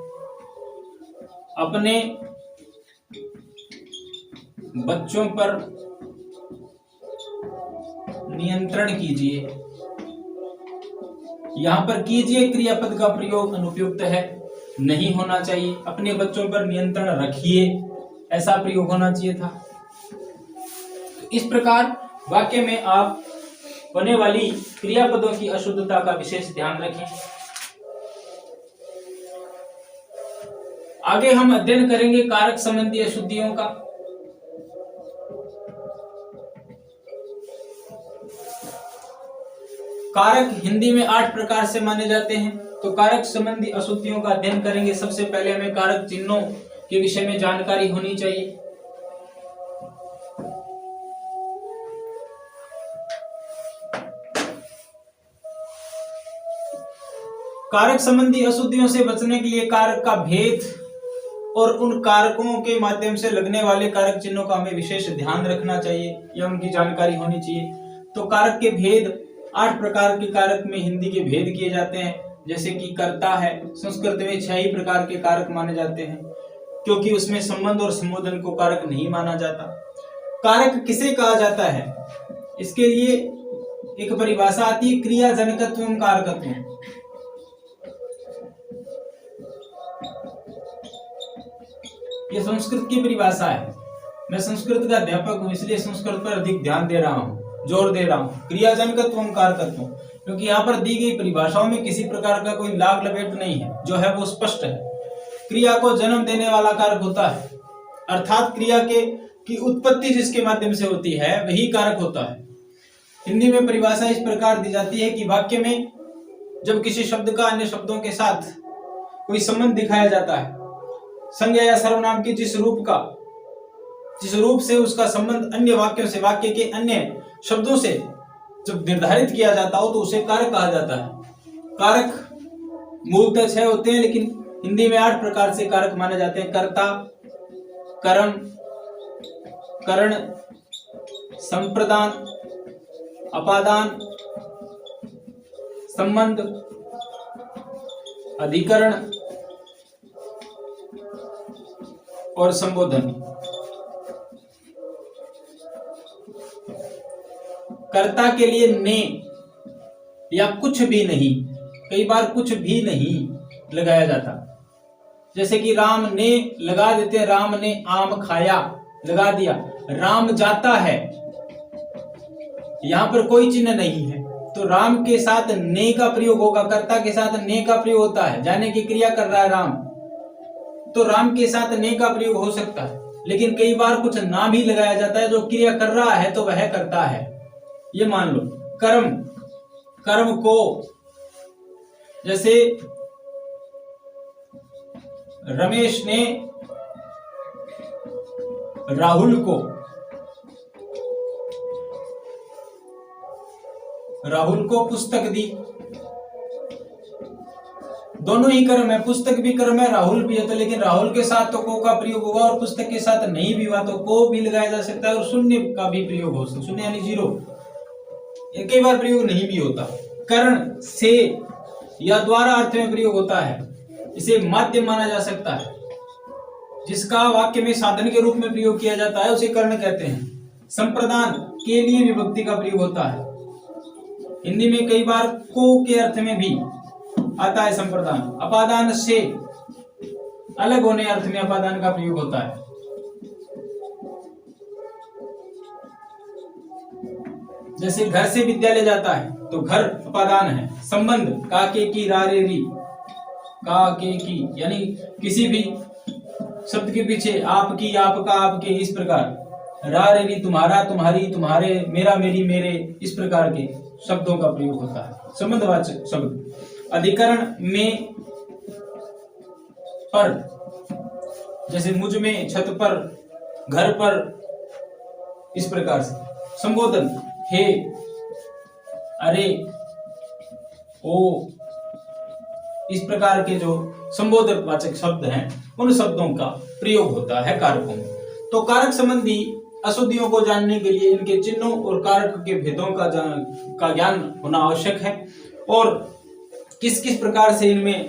[SPEAKER 1] अपने बच्चों पर नियंत्रण कीजिए। यहां पर कीजिए क्रियापद का प्रयोग अनुपयुक्त है, नहीं होना चाहिए। अपने बच्चों पर नियंत्रण रखिए, ऐसा प्रयोग होना चाहिए था। तो इस प्रकार वाक्य में आप होने वाली क्रियापदों की अशुद्धता का विशेष ध्यान रखें। आगे हम अध्ययन करेंगे कारक संबंधी अशुद्धियों का। कारक हिंदी में 8 प्रकार से माने जाते हैं, तो कारक संबंधी अशुद्धियों का अध्ययन करेंगे। सबसे पहले हमें कारक चिन्हों के विषय में जानकारी होनी चाहिए। कारक संबंधी अशुद्धियों से बचने के लिए कारक का भेद और उन कारकों के माध्यम से लगने वाले कारक चिन्हों का हमें विशेष ध्यान रखना चाहिए, या उनकी जानकारी होनी चाहिए। तो कारक के भेद, 8 प्रकार के कारक में हिंदी के भेद किए जाते हैं। जैसे कि कर्ता है, संस्कृत में 6 ही प्रकार के कारक माने जाते हैं, क्योंकि उसमें संबंध और संबोधन को कारक नहीं माना जाता। कारक किसे कहा जाता है, इसके लिए एक परिभाषा आती है, क्रियाजनकत्व कारकत्व। ये संस्कृत की परिभाषा है। मैं संस्कृत का अध्यापक हूं, इसलिए संस्कृत पर अधिक ध्यान दे रहा हूं, जोर दे रहा हूं। क्रियाजनकत्व कारकत्व, क्योंकि यहाँ पर दी गई परिभाषाओं में किसी प्रकार का कोई लाग लपेट नहीं है, जो है वो स्पष्ट है। क्रिया को जन्म देने वाला कारक होता है, अर्थात क्रिया की उत्पत्ति जिसके माध्यम से होती है वही कारक होता है। हिंदी में परिभाषा इस प्रकार दी जाती है कि वाक्य में जब किसी शब्द का अन्य शब्दों के साथ कोई संबंध दिखाया जाता है, संज्ञा या सर्वनाम की जिस रूप से उसका संबंध अन्य वाक्यों से, वाक्य के अन्य शब्दों से जब निर्धारित किया जाता हो, तो उसे कारक कहा जाता है। कारक मूलतः 6 होते हैं, लेकिन हिंदी में 8 प्रकार से कारक माने जाते हैं। कर्ता, कर्म, करण, संप्रदान, अपादान, संबंध, अधिकरण और संबोधन। कर्ता के लिए ने या कुछ भी नहीं, कई बार कुछ भी नहीं लगाया जाता। जैसे कि राम ने लगा देते, राम ने आम खाया, लगा दिया। राम जाता है, यहां पर कोई चिन्ह नहीं है, तो राम के साथ ने का प्रयोग होगा। कर्ता के साथ ने का प्रयोग होता है, जाने की क्रिया कर रहा है राम, तो राम के साथ ने का प्रयोग हो सकता है। लेकिन कई बार कुछ ना भी लगाया जाता है, जो क्रिया कर रहा है तो वह करता है। ये मान लो कर्म, कर्म को, जैसे रमेश ने राहुल को पुस्तक दी। दोनों ही कर्म है, पुस्तक भी कर्म है, राहुल भी है, तो लेकिन राहुल के साथ तो को का प्रयोग होगा और पुस्तक के साथ नहीं भी हुआ तो को भी लगाया जा सकता है और शून्य का भी प्रयोग हो सकता है, शून्य यानी 0। कई बार प्रयोग नहीं भी होता। कर्ण से या द्वारा अर्थ में प्रयोग होता है, इसे माध्यम माना जा सकता है। जिसका वाक्य में साधन के रूप में प्रयोग किया जाता है उसे कर्ण कहते हैं। संप्रदान के लिए विभक्ति का प्रयोग होता है। हिंदी में कई बार को के अर्थ में भी आता है संप्रदान। अपादान से अलग होने अर्थ में अपादान का प्रयोग होता है। जैसे घर से विद्यालय जाता है तो घर अपादान है। संबंध का के की रा रे री, का के की यानी किसी भी शब्द के पीछे आपकी, आपका, आपके, इस प्रकार रा रे री तुम्हारा, तुम्हारी, तुम्हारे, मेरा, मेरी, मेरे, इस प्रकार के शब्दों का प्रयोग होता है। संबंधवाचक शब्द। अधिकरण में पर, जैसे मुझ में, छत पर, घर पर, इस प्रकार से। संबोधन हे, अरे, ओ, इस प्रकार के जो संबोधनवाचक शब्द हैं उन शब्दों का प्रयोग होता है कारकों में। तो कारक संबंधी अशुद्धियों को जानने के लिए इनके चिन्हों और कारक के भेदों का ज्ञान होना आवश्यक है। और किस किस प्रकार से इनमें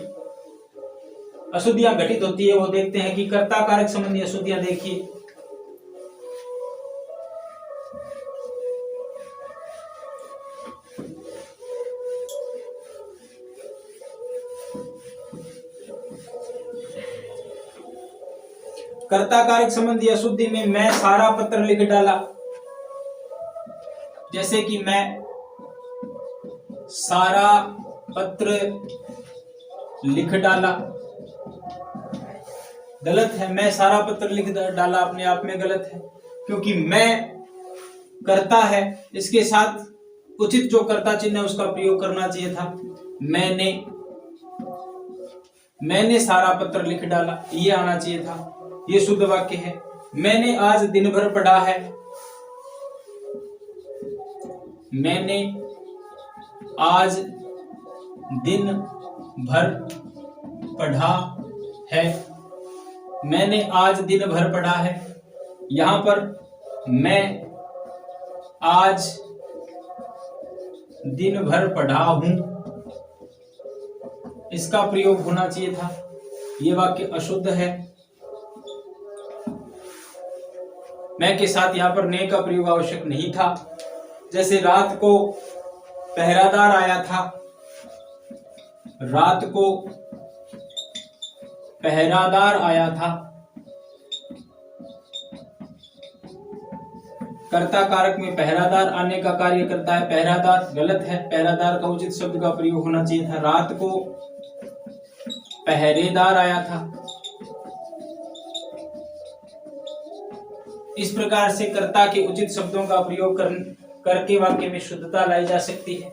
[SPEAKER 1] अशुद्धियां घटित होती है वो देखते हैं कि कर्ता कारक संबंधी अशुद्धियां देखिए। कर्ता कारक संबंधी अशुद्धि में मैं सारा पत्र लिख डाला, जैसे कि मैं सारा पत्र लिख डाला, गलत है। मैं सारा पत्र लिख डाला अपने आप में गलत है, क्योंकि मैं कर्ता है, इसके साथ उचित जो कर्ता चिन्ह है उसका प्रयोग करना चाहिए था। मैंने सारा पत्र लिख डाला, ये आना चाहिए था। ये शुद्ध वाक्य है। मैंने आज दिन भर पढ़ा है, मैंने आज दिन भर पढ़ा है, मैंने आज दिन भर पढ़ा है। यहां पर मैं आज दिन भर पढ़ा हूं, इसका प्रयोग होना चाहिए था। यह वाक्य अशुद्ध है। मैं के साथ यहां पर ने का प्रयोग आवश्यक नहीं था। जैसे रात को पहरादार आया था, रात को पहरादार आया था। कर्ता कारक में पहरादार आने का कार्य करता है, पहरादार गलत है। पहरादार का उचित शब्द का प्रयोग होना चाहिए था। रात को पहरेदार आया था। इस प्रकार से कर्ता के उचित शब्दों का प्रयोग करके वाक्य में शुद्धता लाई जा सकती है।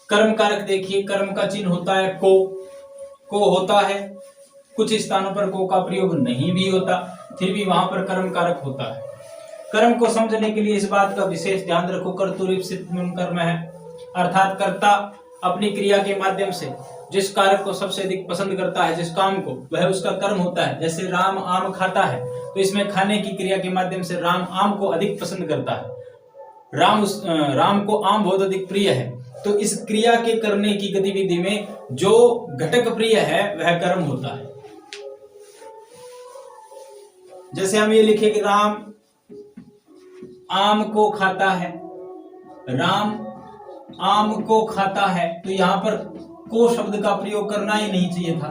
[SPEAKER 1] कर्म कारक देखिए, कर्म का चिन्ह होता है को होता है। कुछ स्थानों पर को का प्रयोग नहीं भी होता, फिर भी वहां पर कर्म कारक होता है। कर्म को समझने के लिए इस बात का विशेष ध्यान रखो, कर्तृ कर्म है, अर्थात कर्ता अपनी क्रिया के माध्यम से जिस कारक को सबसे अधिक पसंद करता है, जिस काम को, वह उसका कर्म होता है। जैसे राम आम खाता है तो इसमें खाने की क्रिया के माध्यम से राम आम को अधिक पसंद करता है। राम को आम बहुत अधिक प्रिय है, तो इस क्रिया के करने की गतिविधि में जो घटक प्रिय है वह कर्म होता है। जैसे हम ये लिखे कि राम आम को खाता है, राम आम को खाता है, तो यहां पर को शब्द का प्रयोग करना ही नहीं चाहिए था,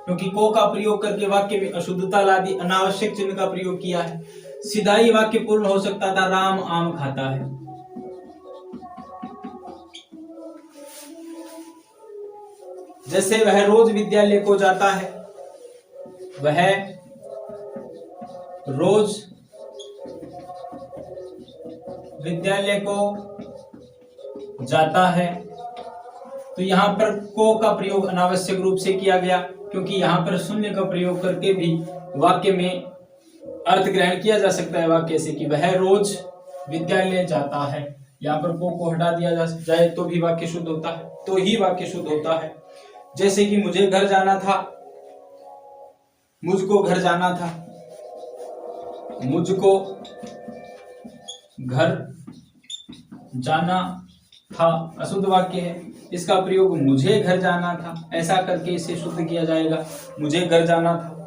[SPEAKER 1] क्योंकि को का प्रयोग करके वाक्य में अशुद्धता ला दी, अनावश्यक चिन्ह का प्रयोग किया है। सीधा ही वाक्य पूर्ण हो सकता था, राम आम खाता है। जैसे वह रोज विद्यालय को जाता है, वह रोज विद्यालय को जाता है। तो यहाँ पर को का प्रयोग अनावश्यक रूप से किया गया, क्योंकि यहाँ पर शून्य का प्रयोग करके भी वाक्य में अर्थ ग्रहण किया जा सकता है। वाक्य से कि वह रोज विद्यालय जाता है, यहाँ पर को हटा दिया जाए तो भी वाक्य शुद्ध होता है, तो ही वाक्य शुद्ध होता है। जैसे कि मुझे घर जाना था, मुझको घर जाना था, मुझको घर जाना था अशुद्ध वाक्य है। इसका प्रयोग मुझे घर जाना था ऐसा करके इसे शुद्ध किया जाएगा, मुझे घर जाना था।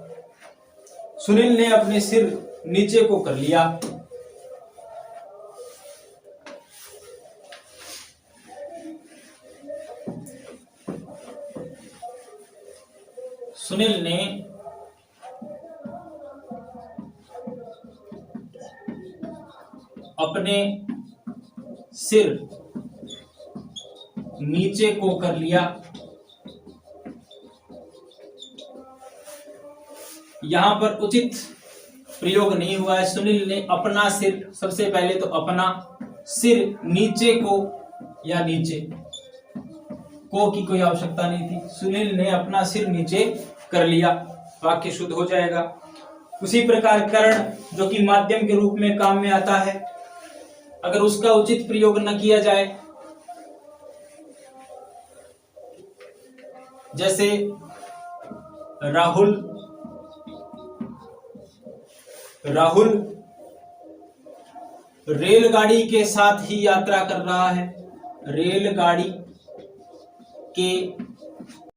[SPEAKER 1] सुनील ने अपने सिर नीचे को कर लिया। सुनील ने अपने सिर नीचे को कर लिया। यहां पर उचित प्रयोग नहीं हुआ है। सुनील ने अपना सिर, सबसे पहले तो अपना सिर नीचे को या नीचे को की कोई आवश्यकता नहीं थी। सुनील ने अपना सिर नीचे कर लिया, वाक्य शुद्ध हो जाएगा। उसी प्रकार कर्ण, जो कि माध्यम के रूप में काम में आता है, अगर उसका उचित प्रयोग न किया जाए, जैसे राहुल रेलगाड़ी के साथ ही यात्रा कर रहा है, रेलगाड़ी के